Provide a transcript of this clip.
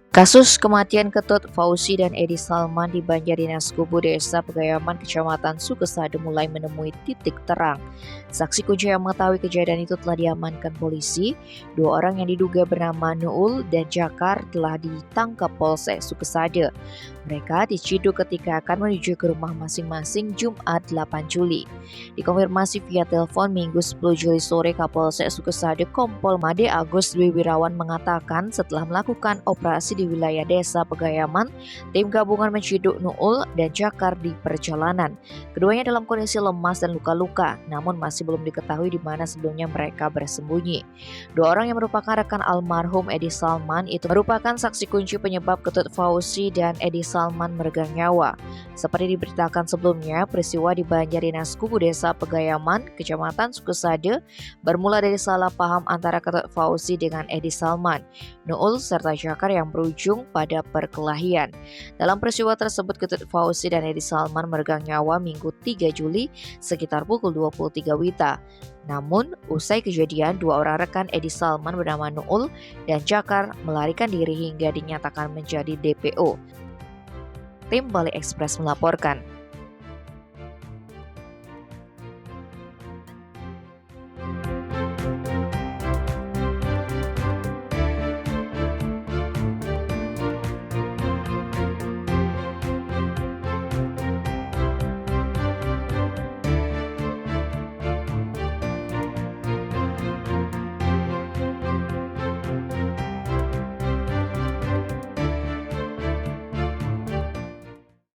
Kasus kematian Ketut Fauzi dan Edi Salman di Banjardinas Kubu Desa Pegayaman, Kecamatan Sukesade mulai menemui titik terang. Saksi kunci yang mengetahui kejadian itu telah diamankan polisi. Dua orang yang diduga bernama Nuul dan Jakar telah ditangkap Polsek Sukesade. Mereka diciduk ketika akan menuju ke rumah masing-masing Jumat 8 Juli. Dikonfirmasi via telepon Minggu 10 Juli sore, Kapolsek Sukesade Kompol Made Agus Dwi Wirawan mengatakan setelah melakukan operasi di wilayah desa Pegayaman, tim gabungan menciduk Nuul dan Jakar di perjalanan. Keduanya dalam kondisi lemas dan luka-luka, namun masih belum diketahui di mana sebelumnya mereka bersembunyi. Dua orang yang merupakan rekan almarhum Edi Salman itu merupakan saksi kunci penyebab Ketut Fauzi dan Edi Salman meregang nyawa. Seperti diberitakan sebelumnya, peristiwa di Banjardinas Kubu Desa Pegayaman, Kecamatan Sukesade, bermula dari salah paham antara Ketut Fauzi dengan Edi Salman, Nuul serta Jakar yang berujung pada perkelahian. Dalam peristiwa tersebut, Ketut Fauzi dan Edi Salman meregang nyawa Minggu 3 Juli sekitar pukul 23 WITA. Namun, usai kejadian, dua orang rekan Edi Salman bernama Nuul dan Jakar melarikan diri hingga dinyatakan menjadi DPO. Tim Bali Express melaporkan.